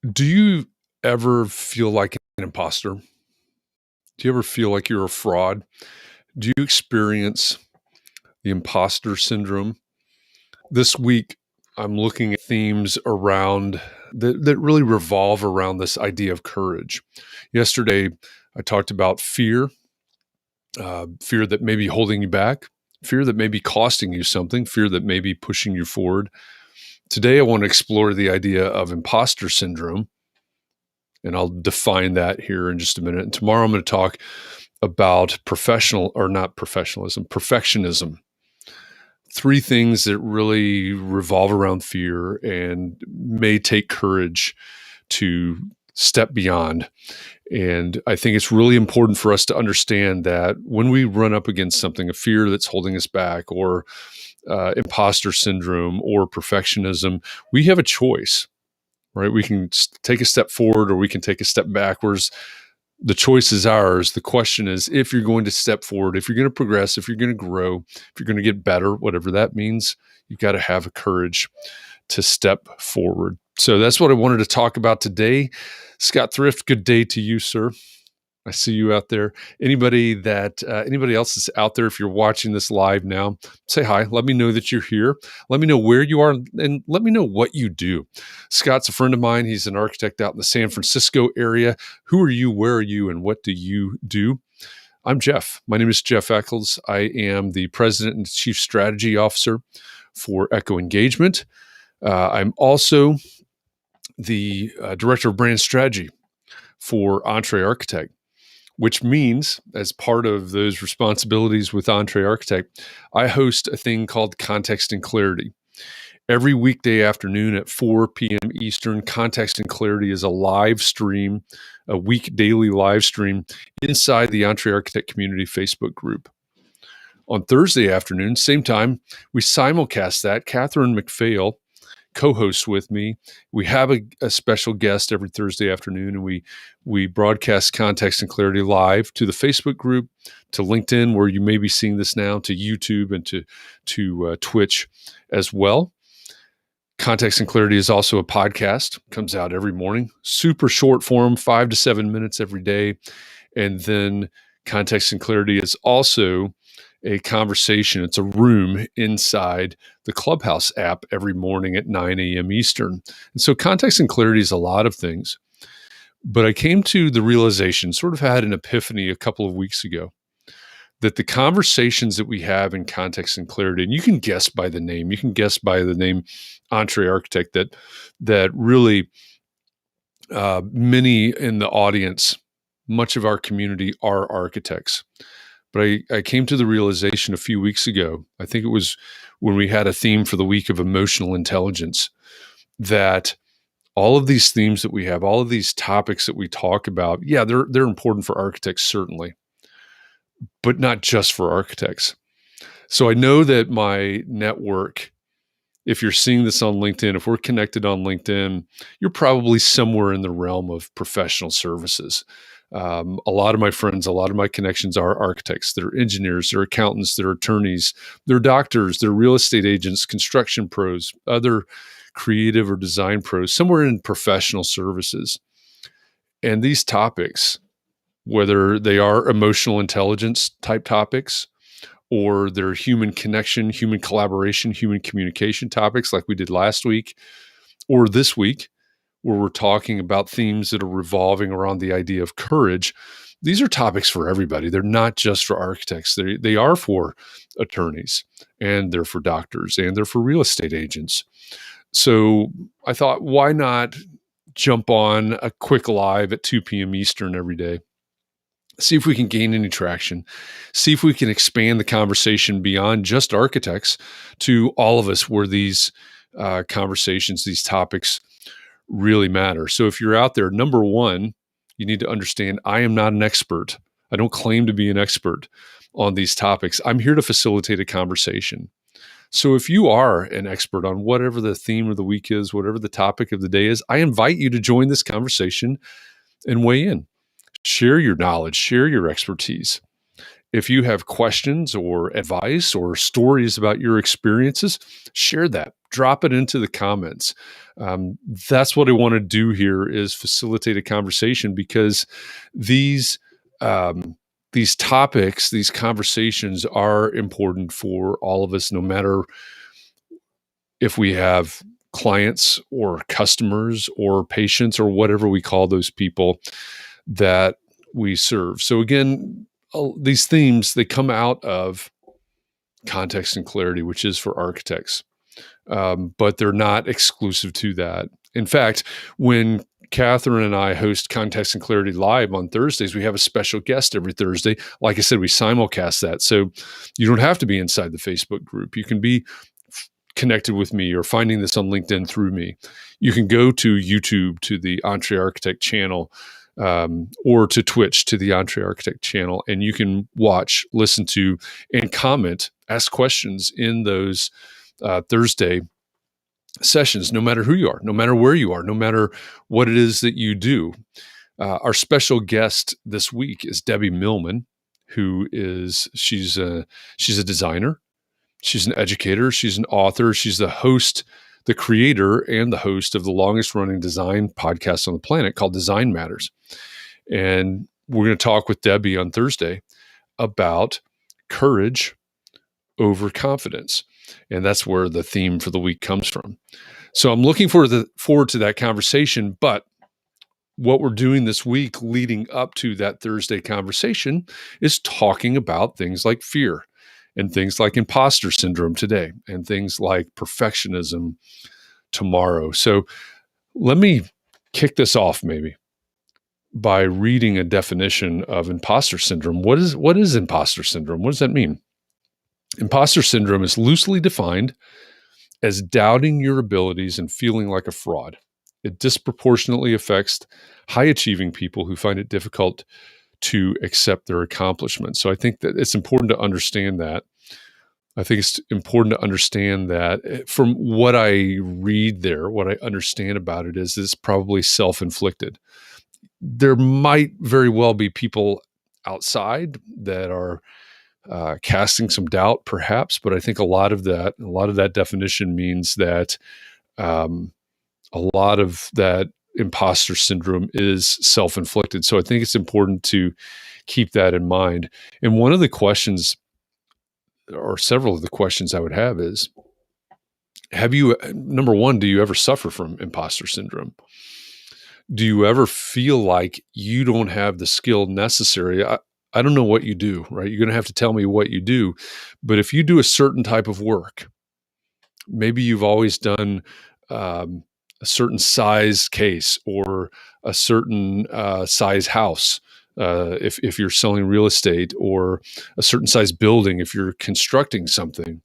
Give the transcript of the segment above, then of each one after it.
Do you ever feel like an imposter? Do you ever feel like you're a fraud? Do you experience the imposter syndrome? This week, I'm looking at themes around that really revolve around this idea of courage. Yesterday, I talked about fear that may be holding you back, fear that may be costing you something, fear that may be pushing you forward. Today, I want to explore the idea of imposter syndrome, and I'll define that here in just a minute. And tomorrow, I'm going to talk about perfectionism. Three things that really revolve around fear and may take courage to step beyond. And I think it's really important for us to understand that when we run up against something, a fear that's holding us back, or imposter syndrome, or perfectionism, we have a choice, right? We can take a step forward or we can take a step backwards. The choice is ours. The question is, if you're going to step forward, if you're going to progress, if you're going to grow, if you're going to get better, whatever that means, you've got to have a courage to step forward. So that's what I wanted to talk about today. Scott Thrift, good day to you, sir. I see you out there. Anybody else that's out there, if you're watching this live now, say hi. Let me know that you're here. Let me know where you are, and let me know what you do. Scott's a friend of mine. He's an architect out in the San Francisco area. Who are you? Where are you? And what do you do? I'm Jeff. My name is Jeff Eccles. I am the president and chief strategy officer for Echo Engagement. I'm also the director of brand strategy for Entree Architect, which means, as part of those responsibilities with Entree Architect, I host a thing called Context and Clarity. Every weekday afternoon at 4 p.m. Eastern, Context and Clarity is a live stream, a week daily live stream inside the Entree Architect Community Facebook group. On Thursday afternoon, same time, we simulcast that. Catherine McPhail co-hosts with me. We have a special guest every Thursday afternoon, and we broadcast Context and Clarity live to the Facebook group, to LinkedIn, where you may be seeing this now, to YouTube, and to Twitch as well. Context and Clarity is also a podcast. Comes out every morning, super short form, 5 to 7 minutes every day. And then Context and Clarity is also a conversation. It's a room inside the Clubhouse app every morning at 9 a.m. Eastern. And so Context and Clarity is a lot of things. But I came to the realization, sort of had an epiphany a couple of weeks ago, that the conversations that we have in Context and Clarity, and you can guess by the name Entree Architect, that really many in the audience, much of our community, are architects. But I came to the realization a few weeks ago, I think it was when we had a theme for the week of emotional intelligence, that all of these themes that we have, all of these topics that we talk about, yeah, they're important for architects, certainly, but not just for architects. So I know that my network, if you're seeing this on LinkedIn, if we're connected on LinkedIn, you're probably somewhere in the realm of professional services. A lot of my friends, a lot of my connections are architects. They're engineers, they're accountants, they're attorneys, they're doctors, they're real estate agents, construction pros, other creative or design pros, somewhere in professional services. And these topics, whether they are emotional intelligence type topics, or they're human connection, human collaboration, human communication topics like we did last week, or this week, where we're talking about themes that are revolving around the idea of courage, these are topics for everybody. They're not just for architects. They are for attorneys, and they're for doctors, and they're for real estate agents. So I thought, why not jump on a quick live at 2 p.m. Eastern every day? See if we can gain any traction. See if we can expand the conversation beyond just architects to all of us, where these conversations, these topics really matter. So if you're out there, number one, you need to understand I am not an expert. I don't claim to be an expert on these topics. I'm here to facilitate a conversation. So if you are an expert on whatever the theme of the week is, whatever the topic of the day is, I invite you to join this conversation and weigh in. Share your knowledge, share your expertise. If you have questions or advice or stories about your experiences, share that. Drop it into the comments. That's what I want to do here is facilitate a conversation, because these these topics, these conversations are important for all of us, no matter if we have clients or customers or patients or whatever we call those people that we serve. So again, these themes, they come out of context and clarity, which is for architects, but they're not exclusive to that. In fact, when Catherine and I host Context and Clarity Live on Thursdays, we have a special guest every Thursday. Like I said, we simulcast that. So you don't have to be inside the Facebook group. You can be connected with me or finding this on LinkedIn through me. You can go to YouTube to the Entree Architect channel, or to Twitch to the Entree Architect channel, and you can watch, listen to, and comment, ask questions in those Thursday sessions, no matter who you are, no matter where you are, no matter what it is that you do. Our special guest this week is Debbie Millman, she's a designer, she's an educator, she's an author, she's the creator and the host of the longest running design podcast on the planet called Design Matters. And we're going to talk with Debbie on Thursday about courage over confidence. And that's where the theme for the week comes from. So I'm looking forward to that conversation. But what we're doing this week leading up to that Thursday conversation is talking about things like fear and things like imposter syndrome today and things like perfectionism tomorrow. So let me kick this off maybe by reading a definition of imposter syndrome. What is imposter syndrome? What does that mean? Imposter syndrome is loosely defined as doubting your abilities and feeling like a fraud. It disproportionately affects high-achieving people who find it difficult to accept their accomplishments. So I think that it's important to understand that. I think it's important to understand that from what I read there, what I understand about it is it's probably self-inflicted. There might very well be people outside that are casting some doubt, perhaps, but I think a lot of that definition means that a lot of that imposter syndrome is self-inflicted. So I think it's important to keep that in mind. And one of the questions, or several of the questions I would have is, number one, do you ever suffer from imposter syndrome? Do you ever feel like you don't have the skill necessary? I don't know what you do, right? You're going to have to tell me what you do. But if you do a certain type of work, maybe you've always done a certain size case or a certain size house, if you're selling real estate, or a certain size building if you're constructing something.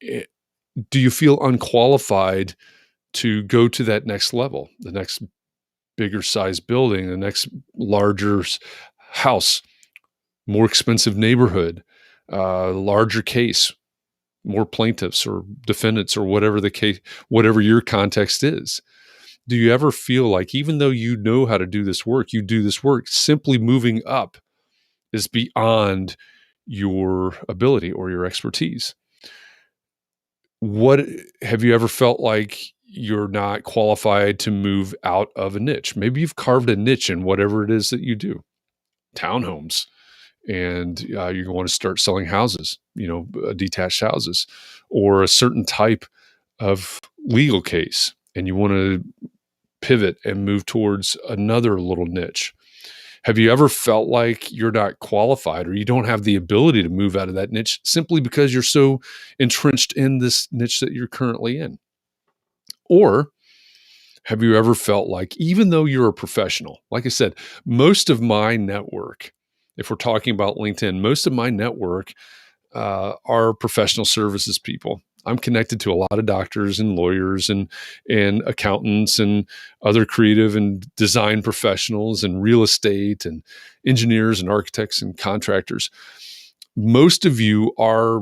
Do you feel unqualified to go to that next level, the next bigger size building, the next larger house, more expensive neighborhood, larger case, more plaintiffs or defendants, or whatever the case, whatever your context is? Do you ever feel like, even though you know how to do this work, you do this work, simply moving up is beyond your ability or your expertise? What have you ever felt like you're not qualified to move out of a niche? Maybe you've carved a niche in whatever it is that you do, townhomes, and you want to start selling houses, detached houses, or a certain type of legal case, and you want to pivot and move towards another little niche. Have you ever felt like you're not qualified, or you don't have the ability to move out of that niche simply because you're so entrenched in this niche that you're currently in? Or have you ever felt like, even though you're a professional, like I said, most of my network, if we're talking about LinkedIn, most of my network are professional services people. I'm connected to a lot of doctors and lawyers and accountants and other creative and design professionals and real estate and engineers and architects and contractors. Most of you are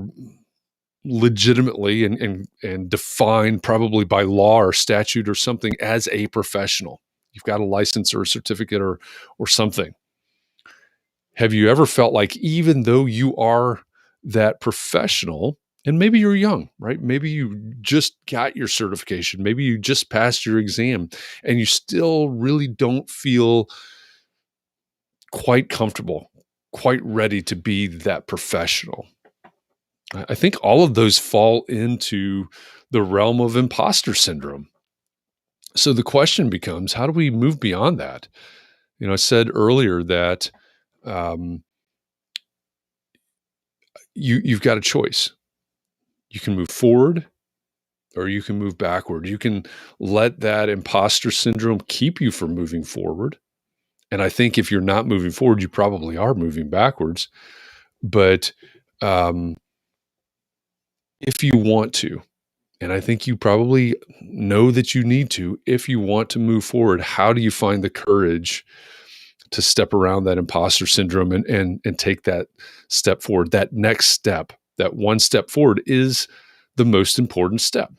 legitimately and defined probably by law or statute or something as a professional. You've got a license or a certificate or something. Have you ever felt like even though you are that professional, and maybe you're young, right? Maybe you just got your certification, maybe you just passed your exam, and you still really don't feel quite comfortable, quite ready to be that professional. I think all of those fall into the realm of imposter syndrome. So the question becomes, how do we move beyond that? I said earlier that um, you've got a choice. You can move forward or you can move backward. You can let that imposter syndrome keep you from moving forward. And I think if you're not moving forward, you probably are moving backwards. But um, if you want to, and I think you probably know that you need to, if you want to move forward, how do you find the courage to step around that imposter syndrome and take that step forward? That next step, that one step forward is the most important step,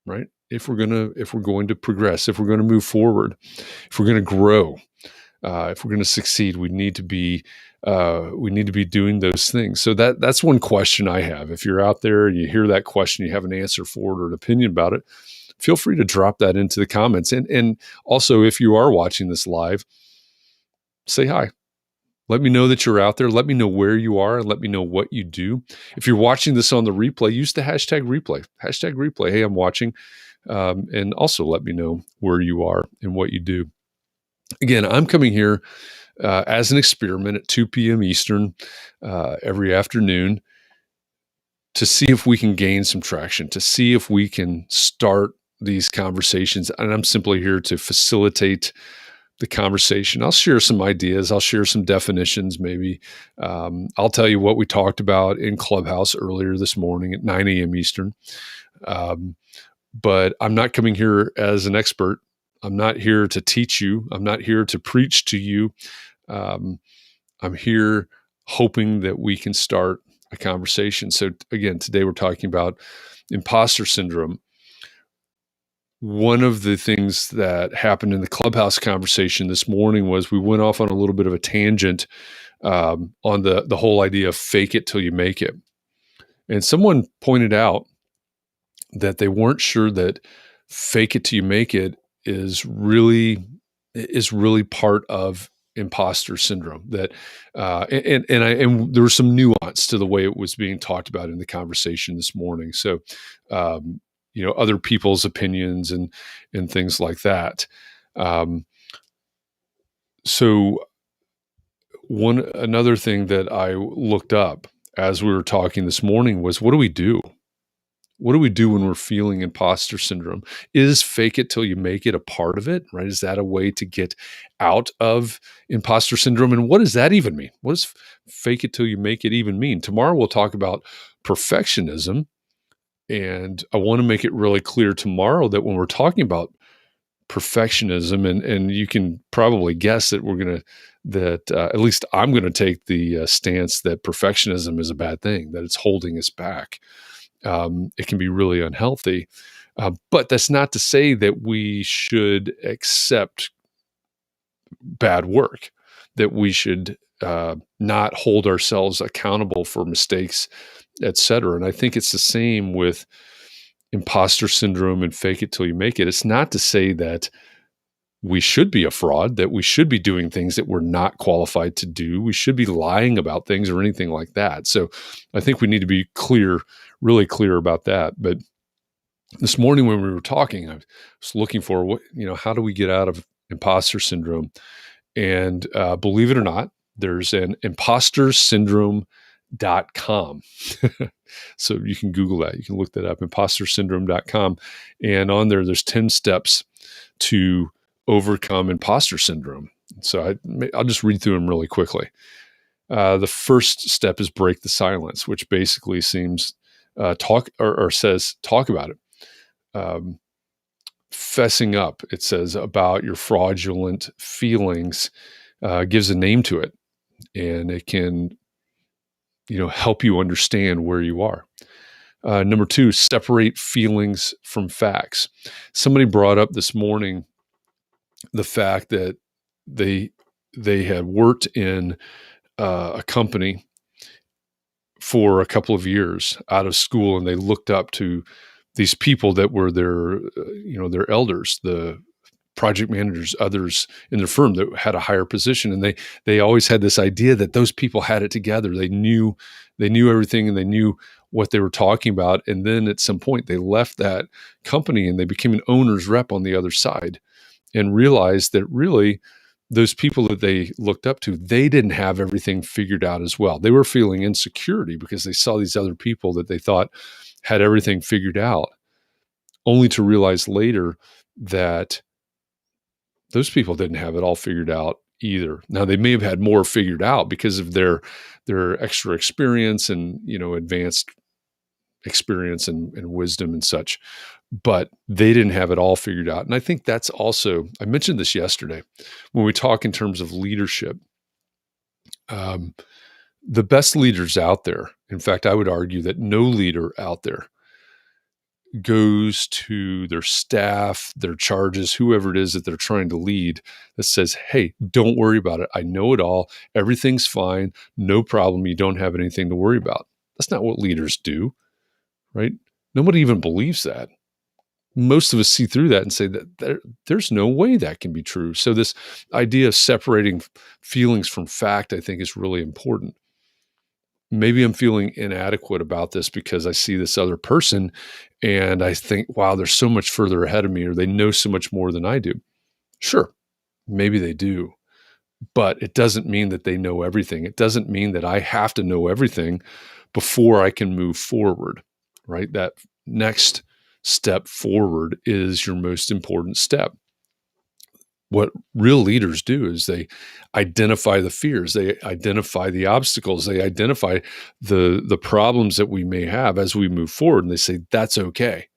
right? If we're going to progress, if we're going to move forward, if we're going to grow, if we're going to succeed, we need to be doing those things. So that's one question I have. If you're out there and you hear that question, you have an answer for it or an opinion about it, feel free to drop that into the comments. And also, if you are watching this live, say hi. Let me know that you're out there. Let me know where you are and let me know what you do. If you're watching this on the replay, use the hashtag replay. Hashtag replay. Hey, I'm watching. And also let me know where you are and what you do. Again, I'm coming here as an experiment at 2 p.m. Eastern every afternoon to see if we can gain some traction, to see if we can start these conversations. And I'm simply here to facilitate the conversation. I'll share some ideas. I'll share some definitions, maybe. I'll tell you what we talked about in Clubhouse earlier this morning at 9 a.m. Eastern. But I'm not coming here as an expert. I'm not here to teach you. I'm not here to preach to you. I'm here hoping that we can start a conversation. So again, today we're talking about imposter syndrome. One of the things that happened in the Clubhouse conversation this morning was we went off on a little bit of a tangent on the whole idea of fake it till you make it. And someone pointed out that they weren't sure that fake it till you make it is really part of imposter syndrome. That and there was some nuance to the way it was being talked about in the conversation this morning. So other people's opinions and things like that. So another thing that I looked up as we were talking this morning was, what do we do? What do we do when we're feeling imposter syndrome? Is fake it till you make it a part of it, right? Is that a way to get out of imposter syndrome? And what does that even mean? What does fake it till you make it even mean? Tomorrow we'll talk about perfectionism. And I want to make it really clear tomorrow that when we're talking about perfectionism, and you can probably guess that at least I'm going to take the stance that perfectionism is a bad thing, that it's holding us back. It can be really unhealthy. But that's not to say that we should accept bad work, that we should not hold ourselves accountable for mistakes, et cetera. And I think it's the same with imposter syndrome and fake it till you make it. It's not to say that we should be a fraud, that we should be doing things that we're not qualified to do. We should be lying about things or anything like that. So I think we need to be really clear about that. But this morning when we were talking, I was looking for how do we get out of imposter syndrome? And believe it or not, there's an impostersyndrome.com. So you can Google that. You can look that up, impostersyndrome.com. And on there's 10 steps to overcome imposter syndrome. So I'll just read through them really quickly. The first step is break the silence, which basically seems says talk about it. Fessing up, it says, about your fraudulent feelings, gives a name to it, and it can help you understand where you are. Number 2, separate feelings from facts. Somebody brought up this morning the fact that they had worked in a company for a couple of years out of school, and they looked up to these people that were their elders, the project managers, others in their firm that had a higher position, and they always had this idea that those people had it together. They knew everything, and they knew what they were talking about. And then at some point, they left that company and they became an owner's rep on the other side, and realized that really those people that they looked up to, they didn't have everything figured out as well. They were feeling insecurity because they saw these other people that they thought had everything figured out, only to realize later that those people didn't have it all figured out either. Now, they may have had more figured out because of their extra experience and advanced experience and wisdom and such, but they didn't have it all figured out. And I think that's also, I mentioned this yesterday when we talk in terms of leadership. The best leaders out there, in fact, I would argue that no leader out there goes to their staff, their charges, whoever it is that they're trying to lead, that says, hey, don't worry about it. I know it all. Everything's fine. No problem. You don't have anything to worry about. That's not what leaders do, right? Nobody even believes that. Most of us see through that and say that there's no way that can be true. So this idea of separating feelings from fact, I think, is really important. Maybe I'm feeling inadequate about this because I see this other person and I think, wow, they're so much further ahead of me, or they know so much more than I do. Sure, maybe they do, but it doesn't mean that they know everything. It doesn't mean that I have to know everything before I can move forward, right? That next step forward is your most important step. What real leaders do is they identify the fears, they identify the obstacles, they identify the problems that we may have as we move forward, and they say that's okay.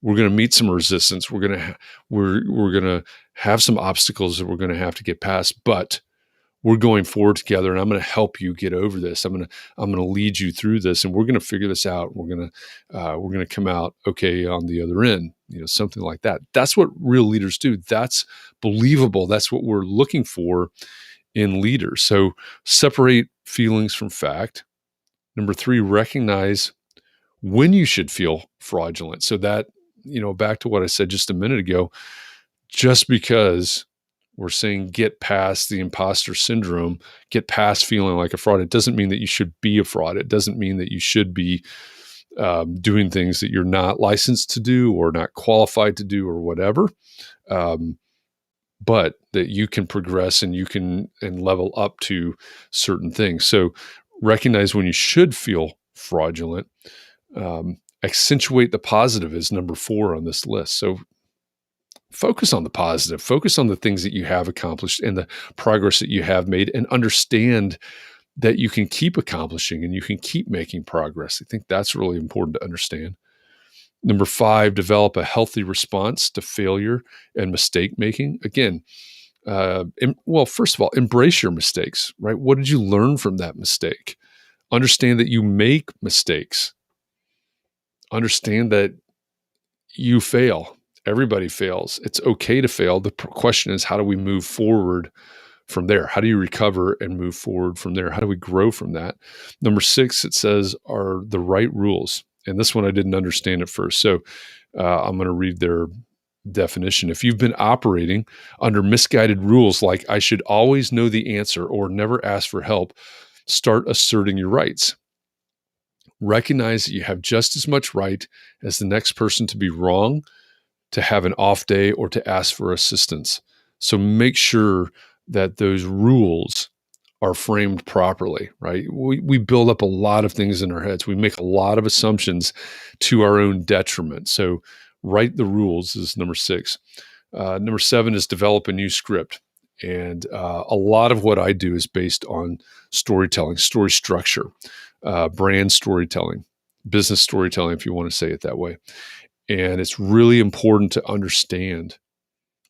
We're going to meet some resistance. We're going to have some obstacles that we're going to have to get past, but we're going forward together, and I'm going to help you get over this. I'm going to lead you through this, and we're going to figure this out. We're going to come out okay on the other end. Something like that. That's what real leaders do. That's believable. That's what we're looking for in leaders. So separate feelings from fact. Number 3, recognize when you should feel fraudulent. So that, back to what I said just a minute ago, just because we're saying get past the imposter syndrome, get past feeling like a fraud, it doesn't mean that you should be a fraud. It doesn't mean that you should be doing things that you're not licensed to do or not qualified to do or whatever. But that you can progress and you can level up to certain things. So recognize when you should feel fraudulent. Accentuate the positive is number 4 on this list. So focus on the positive, focus on the things that you have accomplished and the progress that you have made, and understand that you can keep accomplishing and you can keep making progress. I think that's really important to understand. Number 5, develop a healthy response to failure and mistake making. Again, first of all, embrace your mistakes, right? What did you learn from that mistake? Understand that you make mistakes. Understand that you fail. Everybody fails. It's okay to fail. The question is, how do we move forward from there? How do you recover and move forward from there? How do we grow from that? Number 6, it says, are the right rules. And this one I didn't understand at first. So I'm going to read their definition. If you've been operating under misguided rules like I should always know the answer or never ask for help, start asserting your rights. Recognize that you have just as much right as the next person to be wrong, to have an off day, or to ask for assistance. So make sure that those rules are framed properly, right? We build up a lot of things in our heads. We make a lot of assumptions to our own detriment. So write the rules is number 6. Number 7 is develop a new script. And a lot of what I do is based on storytelling, story structure, brand storytelling, business storytelling, if you want to say it that way. And it's really important to understand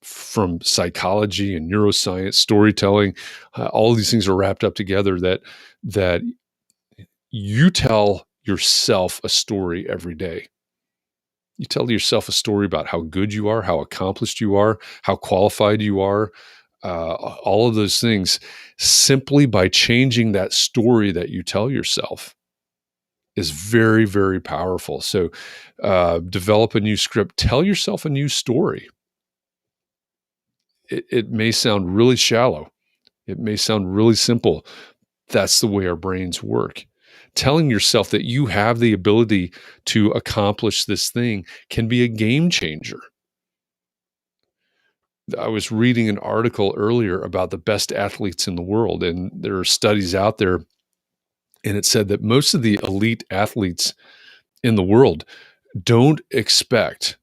from psychology and neuroscience, storytelling, all of these things are wrapped up together, that you tell yourself a story every day. You tell yourself a story about how good you are, how accomplished you are, how qualified you are, all of those things, simply by changing that story that you tell yourself is very, very powerful. So develop a new script, tell yourself a new story. It may sound really shallow. It may sound really simple. That's the way our brains work. Telling yourself that you have the ability to accomplish this thing can be a game changer. I was reading an article earlier about the best athletes in the world, and there are studies out there, and it said that most of the elite athletes in the world don't expect,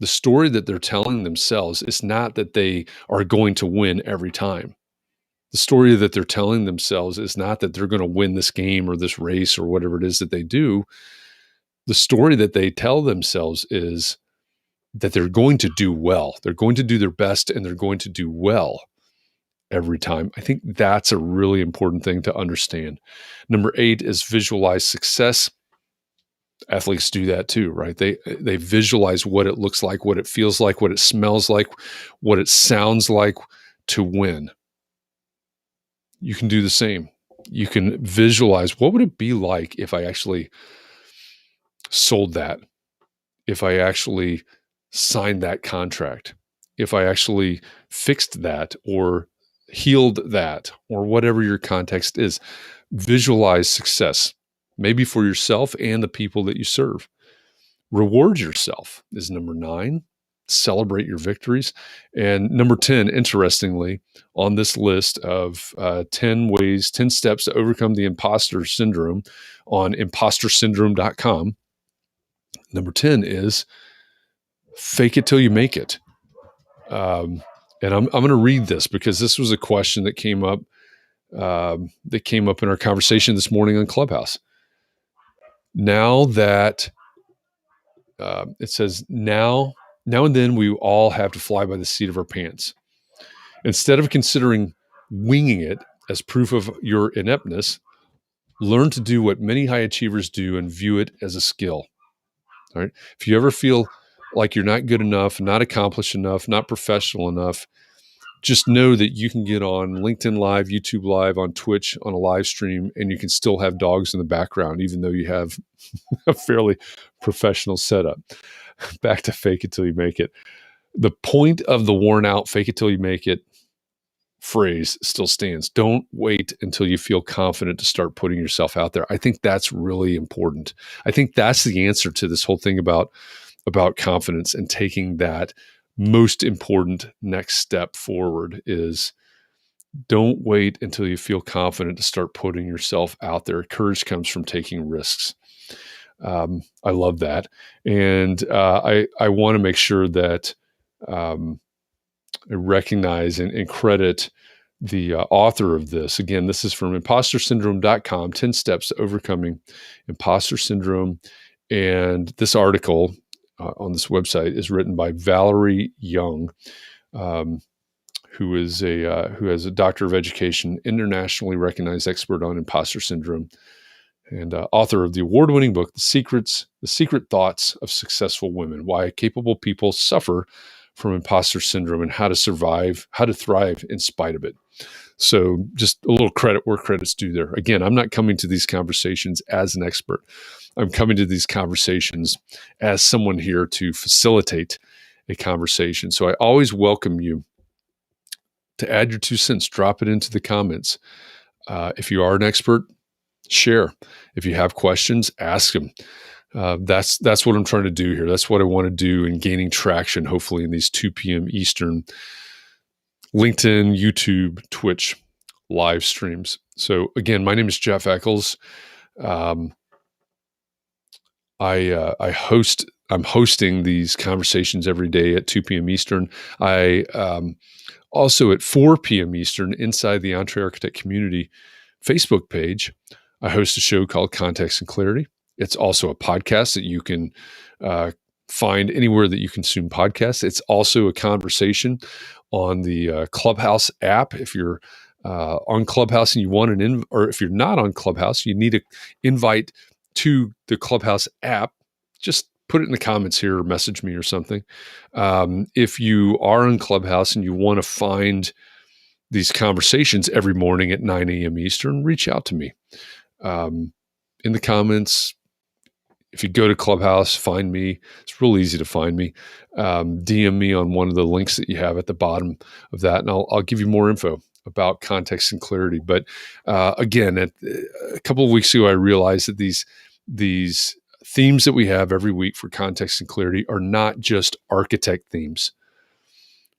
the story that they're telling themselves is not that they are going to win every time. The story that they're telling themselves is not that they're going to win this game or this race or whatever it is that they do. The story that they tell themselves is that they're going to do well. They're going to do their best and they're going to do well every time. I think that's a really important thing to understand. Number 8 is visualize success. Athletes do that too, right? They visualize what it looks like, what it feels like, what it smells like, what it sounds like to win. You can do the same. You can visualize, what would it be like if I actually sold that, if I actually signed that contract, if I actually fixed that or healed that, or whatever your context is. Visualize success, maybe for yourself and the people that you serve. Reward yourself is number 9. Celebrate your victories. And number 10, interestingly, on this list of 10 steps to overcome the imposter syndrome on impostersyndrome.com, number 10 is fake it till you make it. And I'm going to read this because this was a question that came up in our conversation this morning on Clubhouse. Now that it says, now and then we all have to fly by the seat of our pants. Instead of considering winging it as proof of your ineptness, learn to do what many high achievers do and view it as a skill. All right. If you ever feel like you're not good enough, not accomplished enough, not professional enough, just know that you can get on LinkedIn Live, YouTube Live, on Twitch, on a live stream, and you can still have dogs in the background, even though you have a fairly professional setup. Back to fake it till you make it. The point of the worn out fake it till you make it phrase still stands. Don't wait until you feel confident to start putting yourself out there. I think that's really important. I think that's the answer to this whole thing about confidence, and taking that most important next step forward is don't wait until you feel confident to start putting yourself out there. Courage comes from taking risks. I love that. And I want to make sure that I recognize and credit the author of this. Again, this is from impostersyndrome.com, 10 steps to overcoming imposter syndrome. And this article on this website is written by Valerie Young, who has a doctor of education, internationally recognized expert on imposter syndrome, and author of the award-winning book, The Secret Thoughts of Successful Women: Why Capable People Suffer from Imposter Syndrome and How to Thrive in Spite of It. So just a little credit where credit's due there. Again, I'm not coming to these conversations as an expert. I'm coming to these conversations as someone here to facilitate a conversation. So I always welcome you to add your 2 cents, drop it into the comments. If you are an expert, share. If you have questions, ask them. That's what I'm trying to do here. That's what I want to do in gaining traction, hopefully in these 2 p.m. Eastern LinkedIn, YouTube, Twitch live streams. So again, my name is Jeff Eccles. I'm hosting these conversations every day at 2 p.m. Eastern. I also at 4 p.m. Eastern, inside the EntreArchitect Community Facebook page, I host a show called Context and Clarity. It's also a podcast that you can find anywhere that you consume podcasts. It's also a conversation on the Clubhouse app. If you're on Clubhouse and you want or if you're not on Clubhouse, you need an invite to the Clubhouse app. Just put it in the comments here or message me or something. If you are on Clubhouse and you want to find these conversations every morning at 9 a.m. Eastern, reach out to me in the comments. If you go to Clubhouse, find me. It's real easy to find me. DM me on one of the links that you have at the bottom of that, and I'll give you more info about context and clarity. But again, a couple of weeks ago, I realized that these themes that we have every week for context and clarity are not just architect themes.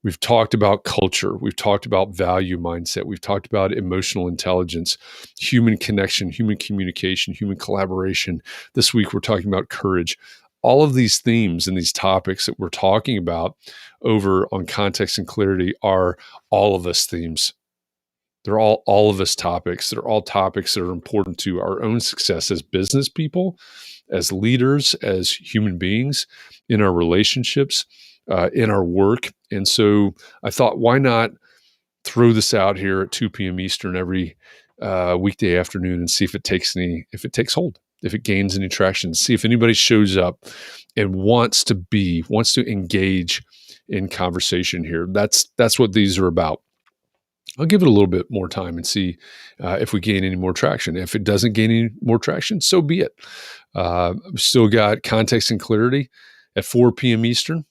We've talked about culture. We've talked about value mindset. We've talked about emotional intelligence, human connection, human communication, human collaboration. This week, we're talking about courage. All of these themes and these topics that we're talking about over on context and clarity are all of us themes. They're all of us topics. They're all topics that are important to our own success as business people, as leaders, as human beings, in our relationships, in our work. And so I thought, why not throw this out here at 2 p.m. Eastern every weekday afternoon and see if it takes hold, if it gains any traction, see if anybody shows up and wants to engage in conversation here. That's what these are about. I'll give it a little bit more time and see if we gain any more traction. If it doesn't gain any more traction, so be it. We've still got context and clarity at 4 p.m. Eastern.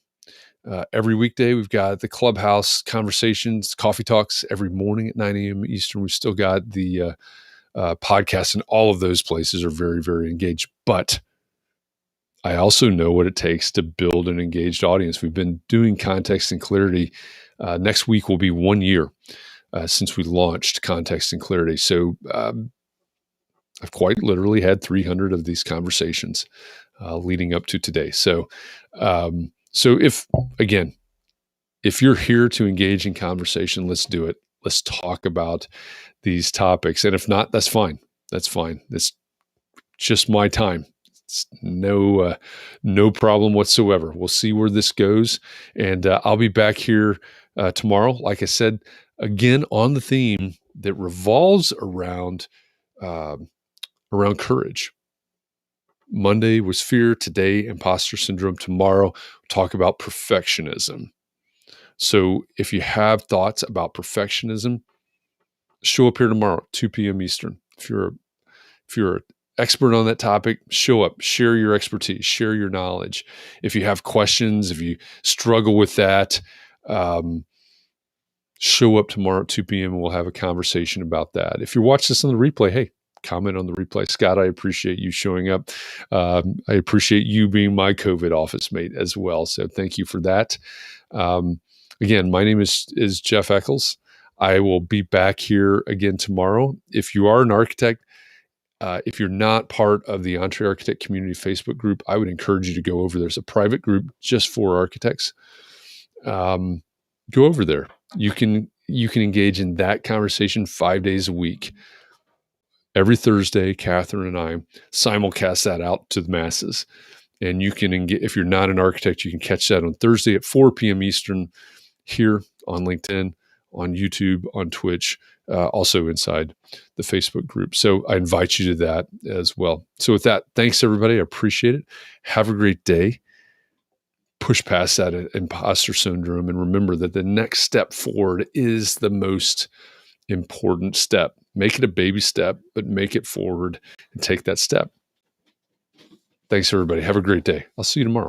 Every weekday, we've got the Clubhouse conversations, coffee talks every morning at 9 a.m. Eastern. We've still got the podcast, and all of those places are very, very engaged. But I also know what it takes to build an engaged audience. We've been doing context and clarity. Next week will be 1 year since we launched context and clarity. So I've quite literally had 300 of these conversations leading up to today. So if you're here to engage in conversation, let's do it. Let's talk about these topics. And if not, that's fine. That's fine. It's just my time. It's no problem whatsoever. We'll see where this goes. And I'll be back here tomorrow, like I said, again, on the theme that revolves around courage. Monday was fear. Today, imposter syndrome. Tomorrow, we'll talk about perfectionism. So if you have thoughts about perfectionism, show up here tomorrow, 2 p.m. Eastern. If you're an expert on that topic, show up, share your expertise, share your knowledge. If you have questions, if you struggle with that, show up tomorrow at 2 p.m. and we'll have a conversation about that. If you're watching this on the replay, hey, comment on the replay. Scott, I appreciate you showing up. I appreciate you being my COVID office mate as well. So thank you for that. Again, my name is Jeff Eccles. I will be back here again tomorrow. If you are an architect, if you're not part of the Entre Architect Community Facebook group, I would encourage you to go over. There's a private group just for architects. Go over there. You can engage in that conversation 5 days a week. Every Thursday, Catherine and I simulcast that out to the masses. And you can engage, if you're not an architect, you can catch that on Thursday at 4 p.m. Eastern here on LinkedIn, on YouTube, on Twitch, also inside the Facebook group. So I invite you to that as well. So with that, thanks everybody. I appreciate it. Have a great day. Push past that imposter syndrome and remember that the next step forward is the most important step. Make it a baby step, but make it forward and take that step. Thanks everybody. Have a great day. I'll see you tomorrow.